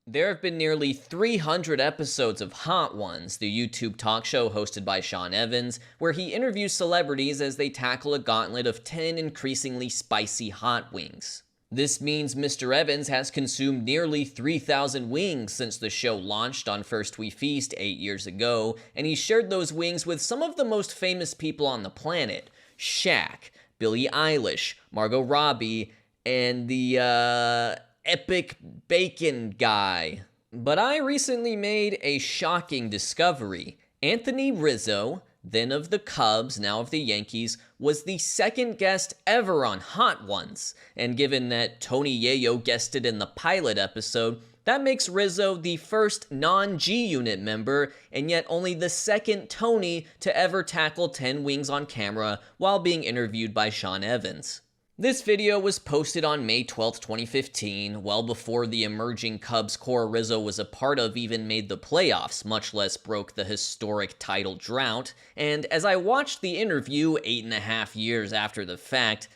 There have been nearly 300 episodes of Hot Ones, the YouTube talk show hosted by Sean Evans, where he interviews celebrities as they tackle a gauntlet of 10 increasingly spicy hot wings. This means Mr. Evans has consumed nearly 3,000 wings since the show launched on First We Feast 8 years ago, and he shared those wings with some of the most famous people on the planet: Shaq, Billie Eilish, Margot Robbie, and the, epic bacon guy. But I recently made a shocking discovery. Anthony Rizzo, then of the Cubs, now of the Yankees, was the second guest ever on Hot Ones. And given that Tony Yayo guested in the pilot episode, that makes Rizzo the first non-G Unit member, and yet only the second Tony to ever tackle 10 wings on camera while being interviewed by Sean Evans. This video was posted on May 12, 2015, well before the emerging Cubs core Rizzo was a part of even made the playoffs, much less broke the historic title drought, and as I watched the interview 8.5 years after the fact,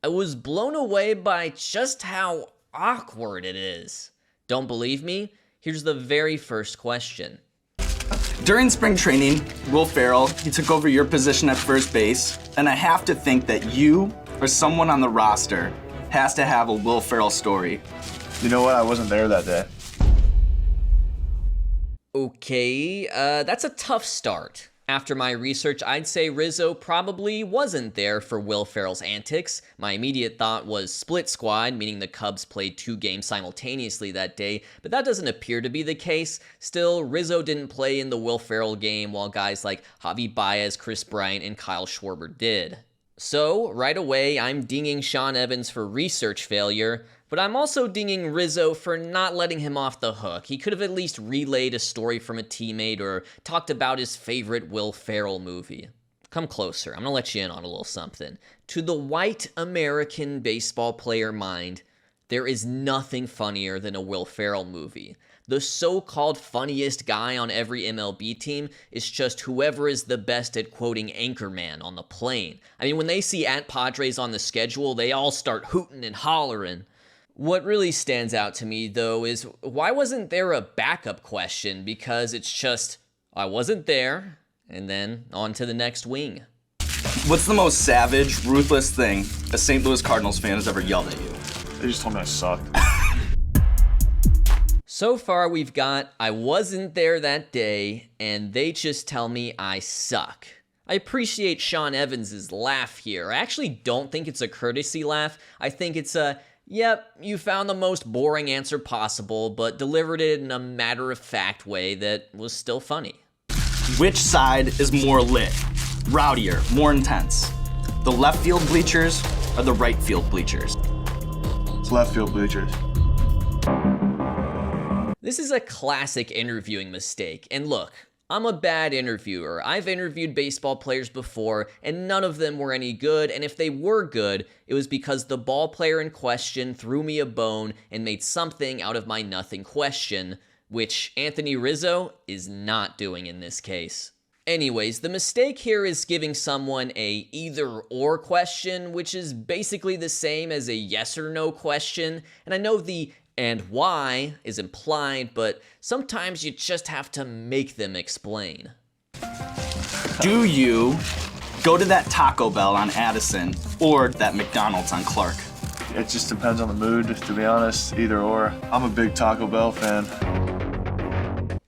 I was blown away by just how awkward it is. Don't believe me? Here's the very first question. During spring training, Will Ferrell, he took over your position at first base, and I have to think that you or someone on the roster has to have a Will Ferrell story. You know what? I wasn't there that day. Okay, that's a tough start. After my research, I'd say Rizzo probably wasn't there for Will Ferrell's antics. My immediate thought was split squad, meaning the Cubs played 2 games simultaneously that day, but that doesn't appear to be the case. Still, Rizzo didn't play in the Will Ferrell game while guys like Javi Baez, Chris Bryant, and Kyle Schwarber did. So, right away, I'm dinging Sean Evans for research failure, but I'm also dinging Rizzo for not letting him off the hook. He could have at least relayed a story from a teammate or talked about his favorite Will Ferrell movie. Come closer, I'm gonna let you in on a little something. To the white American baseball player mind, there is nothing funnier than a Will Ferrell movie. The so-called funniest guy on every MLB team is just whoever is the best at quoting Anchorman on the plane. I mean, when they see at Padres on the schedule, they all start hooting and hollering. What really stands out to me, though, is why wasn't there a backup question? Because it's just, I wasn't there, and then on to the next wing. What's the most savage, ruthless thing a St. Louis Cardinals fan has ever yelled at you? They just told me I sucked. So far, we've got, I wasn't there that day, and they just tell me I suck. I appreciate Sean Evans' laugh here. I actually don't think it's a courtesy laugh. I think it's a, yep, you found the most boring answer possible, but delivered it in a matter-of-fact way that was still funny. Which side is more lit, rowdier, more intense? The left field bleachers or the right field bleachers? It's left field bleachers. This is a classic interviewing mistake, and look, I'm a bad interviewer. I've interviewed baseball players before, and none of them were any good, and if they were good, it was because the ball player in question threw me a bone and made something out of my nothing question, which Anthony Rizzo is not doing in this case. Anyways, the mistake here is giving someone a either-or question, which is basically the same as a yes or no question, and I know the and why is implied, but sometimes you just have to make them explain. Do you go to that Taco Bell on Addison or that McDonald's on Clark? It just depends on the mood, to be honest, either or. I'm a big Taco Bell fan.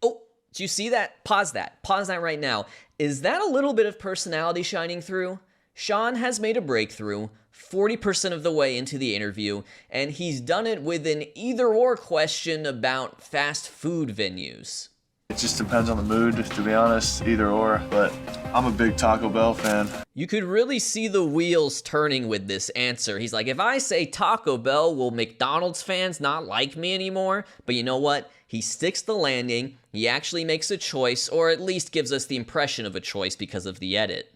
Oh, do you see that? Pause that. Pause that right now. Is that a little bit of personality shining through? Sean has made a breakthrough 40% of the way into the interview, and he's done it with an either-or question about fast food venues. It just depends on the mood, to be honest, either or, but I'm a big Taco Bell fan. You could really see the wheels turning with this answer. He's like, if I say Taco Bell, will McDonald's fans not like me anymore? But you know what? He sticks the landing, he actually makes a choice, or at least gives us the impression of a choice because of the edit.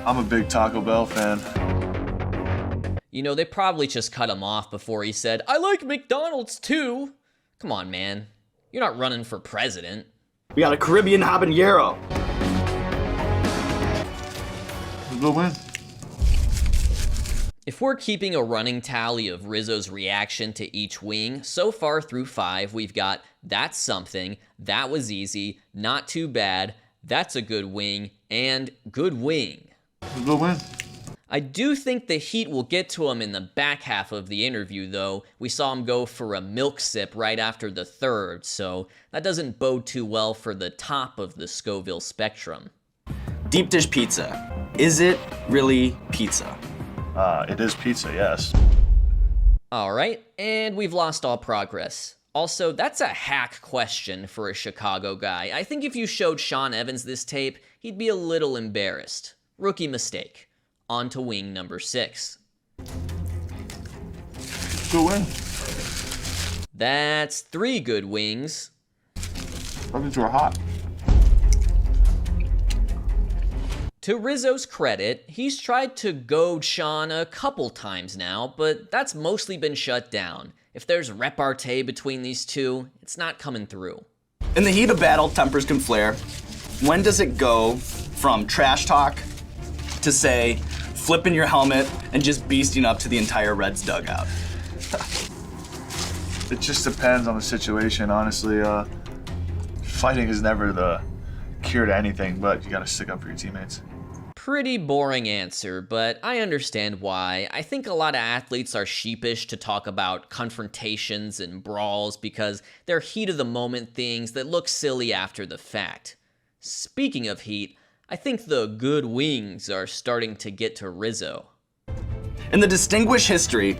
I'm a big Taco Bell fan. You know, they probably just cut him off before he said, I like McDonald's too. Come on, man. You're not running for president. We got a Caribbean habanero. We'll win. If we're keeping a running tally of Rizzo's reaction to each wing, so far through 5, we've got That's something. That was easy. Not too bad. That's a good wing. And good wing. Good win. I do think the heat will get to him in the back half of the interview, though. We saw him go for a milk sip right after the third, so that doesn't bode too well for the top of the Scoville spectrum. Deep dish pizza. Is it really pizza? It is pizza, yes. All right, and we've lost all progress. Also, that's a hack question for a Chicago guy. I think if you showed Sean Evans this tape, he'd be a little embarrassed. Rookie mistake. On to wing number 6. Good win. That's 3 good wings. Those things were hot. To Rizzo's credit, he's tried to goad Sean a couple times now, but that's mostly been shut down. If there's repartee between these two, it's not coming through. In the heat of battle, tempers can flare. When does it go from trash talk to, say, flipping your helmet and just beasting up to the entire Reds dugout? It just depends on the situation, honestly. Fighting is never the cure to anything, but you gotta stick up for your teammates. Pretty boring answer, but I understand why. I think a lot of athletes are sheepish to talk about confrontations and brawls because they're heat of the moment things that look silly after the fact. Speaking of heat, I think the good wings are starting to get to Rizzo. In the distinguished history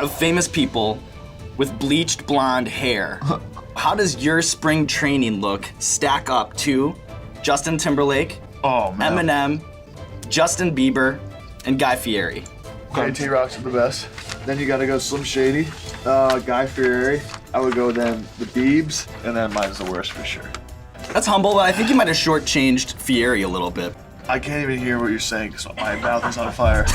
of famous people with bleached blonde hair, how does your spring training look stack up to Justin Timberlake, Oh, man. Eminem, Justin Bieber, and Guy Fieri? Okay, T-Rock's the best. Then you gotta go Slim Shady, Guy Fieri. I would go then the Biebs, and then mine's the worst for sure. That's humble, but I think you might have shortchanged Fieri a little bit. I can't even hear what you're saying because my mouth is on fire.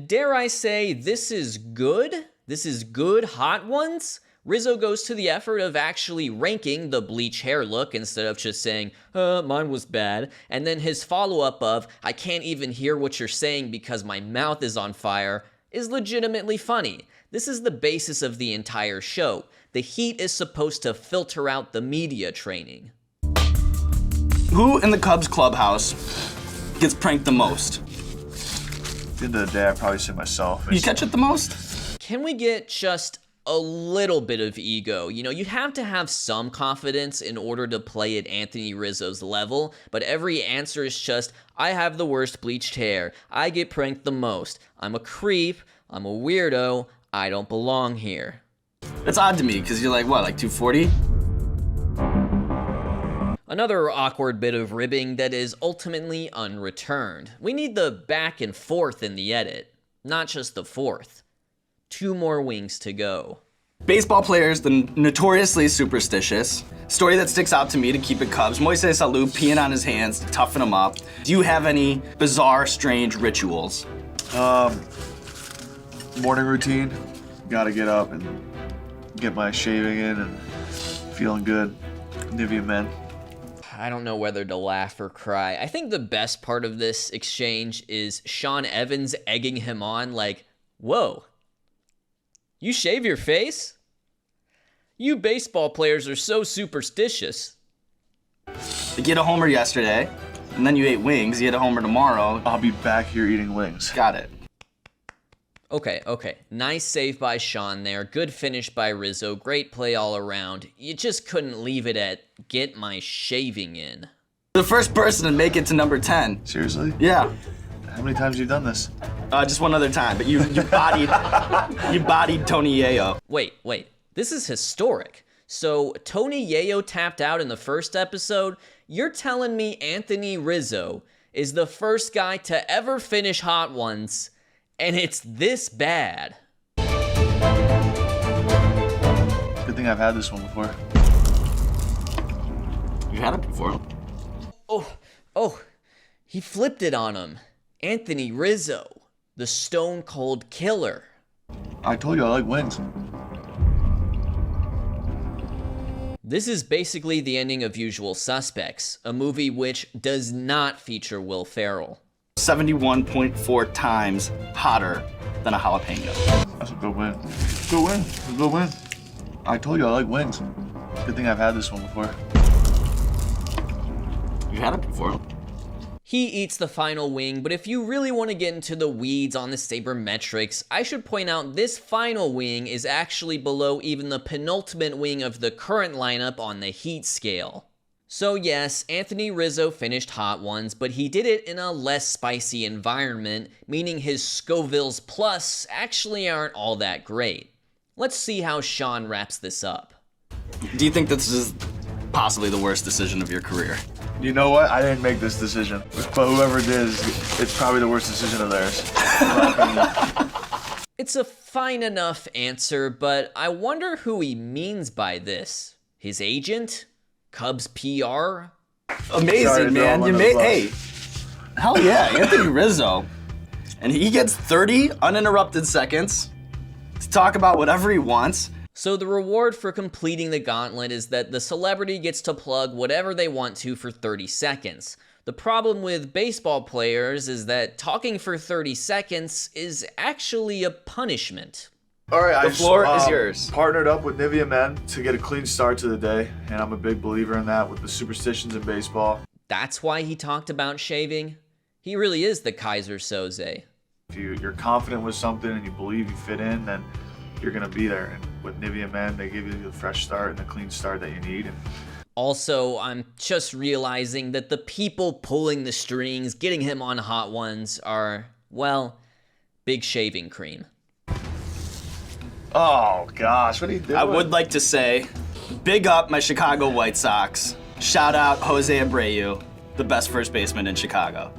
Dare I say, this is good? This is good hot ones? Rizzo goes to the effort of actually ranking the bleach hair look instead of just saying, mine was bad. And then his follow-up of, I can't even hear what you're saying because my mouth is on fire, is legitimately funny. This is the basis of the entire show. The heat is supposed to filter out the media training. Who in the Cubs clubhouse gets pranked the most? At the end of the day, I'd probably say myself. You catch it the most? Can we get just a little bit of ego? You know, you have to have some confidence in order to play at Anthony Rizzo's level, but every answer is just, I have the worst bleached hair, I get pranked the most, I'm a creep, I'm a weirdo, I don't belong here. It's odd to me, because you're like, what, like 240? Another awkward bit of ribbing that is ultimately unreturned. We need the back and forth in the edit, not just the fourth. 2 more wings to go. Baseball players, the notoriously superstitious. Story that sticks out to me to keep it Cubs. Moises Alou peeing on his hands to toughen him up. Do you have any bizarre, strange rituals? Morning routine. Gotta get up and get my shaving in and feeling good. Nivea Men. I don't know whether to laugh or cry. I think the best part of this exchange is Sean Evans egging him on like, whoa, you shave your face? You baseball players are so superstitious. You get a homer yesterday, and then you ate wings. You get a homer tomorrow. I'll be back here eating wings. Got it. Okay. Nice save by Sean there. Good finish by Rizzo. Great play all around. You just couldn't leave it at get my shaving in. The first person to make it to number 10. Seriously? Yeah. How many times have you done this? Just one other time, but you bodied Tony Yayo. Wait. This is historic. So Tony Yayo tapped out in the first episode. You're telling me Anthony Rizzo is the first guy to ever finish Hot Ones, and it's this bad? Good thing I've had this one before. You had it before. Oh, he flipped it on him. Anthony Rizzo, the stone cold killer. I told you I like wings. This is basically the ending of Usual Suspects, a movie which does not feature Will Ferrell. 71.4 times hotter than a jalapeno. That's a good win. Good win. Good win. I told you I like wings. Good thing I've had this one before. You had it before. He eats the final wing, but if you really want to get into the weeds on the sabermetrics, I should point out this final wing is actually below even the penultimate wing of the current lineup on the heat scale. So yes, Anthony Rizzo finished Hot Ones, but he did it in a less spicy environment, meaning his Scovilles Plus actually aren't all that great. Let's see how Sean wraps this up. Do you think this is possibly the worst decision of your career? You know what? I didn't make this decision, but whoever did, it's probably the worst decision of theirs. It's a fine enough answer, but I wonder who he means by this. His agent? Cubs PR? Amazing, Sorry, man. You made, hey, hell yeah, Anthony Rizzo. And he gets 30 uninterrupted seconds to talk about whatever he wants. So the reward for completing the gauntlet is that the celebrity gets to plug whatever they want to for 30 seconds. The problem with baseball players is that talking for 30 seconds is actually a punishment. All right, The floor is yours. Partnered up with Nivea Men to get a clean start to the day, and I'm a big believer in that with the superstitions in baseball. That's why he talked about shaving? He really is the Kaiser Soze. If you're confident with something and you believe you fit in, then you're gonna be there. And with Nivea Men, they give you the fresh start and the clean start that you need. And also, I'm just realizing that the people pulling the strings, getting him on Hot Ones are, well, big shaving cream. oh gosh, what are you doing? I would like to say, big up my Chicago White Sox. Shout out Jose Abreu, the best first baseman in Chicago.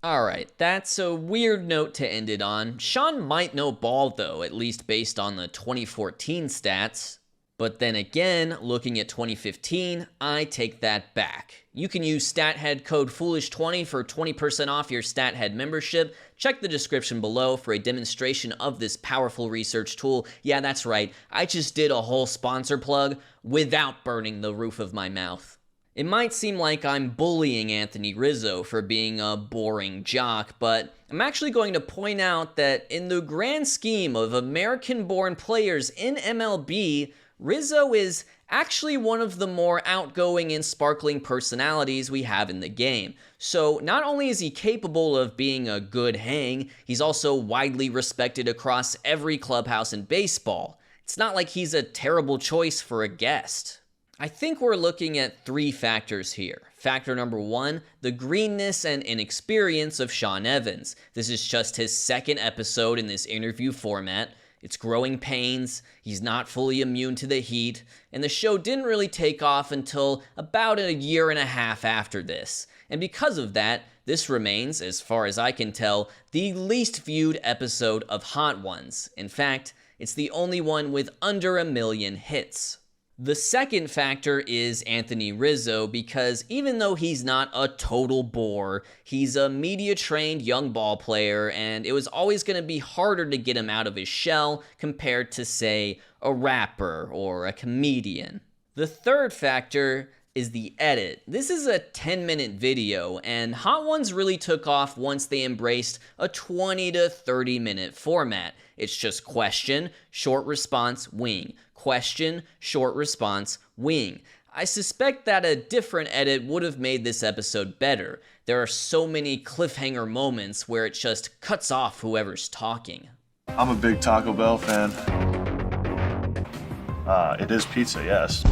Alright, that's a weird note to end it on. Sean might know ball though, at least based on the 2014 stats. But then again, looking at 2015, I take that back. You can use StatHead code FOOLISH20 for 20% off your StatHead membership. Check the description below for a demonstration of this powerful research tool. Yeah, that's right, I just did a whole sponsor plug without burning the roof of my mouth. It might seem like I'm bullying Anthony Rizzo for being a boring jock, but I'm actually going to point out that in the grand scheme of American-born players in MLB, Rizzo is actually one of the more outgoing and sparkling personalities we have in the game. So not only is he capable of being a good hang, he's also widely respected across every clubhouse in baseball. It's not like he's a terrible choice for a guest. I think we're looking at three factors here. Factor number one, the greenness and inexperience of Sean Evans. This is just his second episode in this interview format. It's growing pains, he's not fully immune to the heat, and the show didn't really take off until about a year and a half after this. And because of that, this remains, as far as I can tell, the least viewed episode of Hot Ones. In fact, it's the only one with under 1 million hits. The second factor is Anthony Rizzo, because even though he's not a total bore, he's a media-trained young ball player, and it was always going to be harder to get him out of his shell compared to, say, a rapper or a comedian. The third factor is the edit. This is a 10-minute video, and Hot Ones really took off once they embraced a 20 to 30-minute format. It's just question, short response, wing. Question, short response, wing. I suspect that a different edit would have made this episode better. There are so many cliffhanger moments where it just cuts off whoever's talking. I'm a big Taco Bell fan. It is pizza, yes.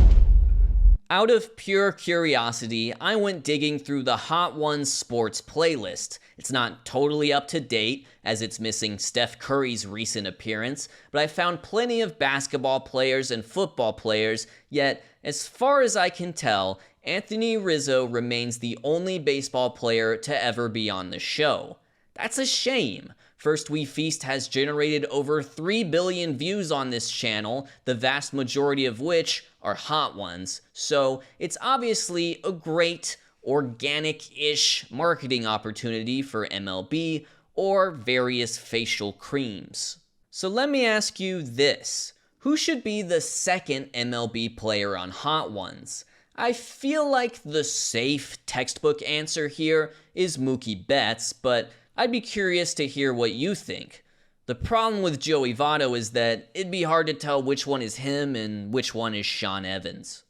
Out of pure curiosity, I went digging through the Hot Ones sports playlist. It's not totally up to date, as it's missing Steph Curry's recent appearance, but I found plenty of basketball players and football players, yet, as far as I can tell, Anthony Rizzo remains the only baseball player to ever be on the show. That's a shame. First We Feast has generated over 3 billion views on this channel, the vast majority of which are Hot Ones, so it's obviously a great, organic-ish marketing opportunity for MLB or various facial creams. So let me ask you this. Who should be the second MLB player on Hot Ones? I feel like the safe textbook answer here is Mookie Betts, but I'd be curious to hear what you think. The The problem with Joey Votto is that it'd be hard to tell which one is him and which one is Sean Evans.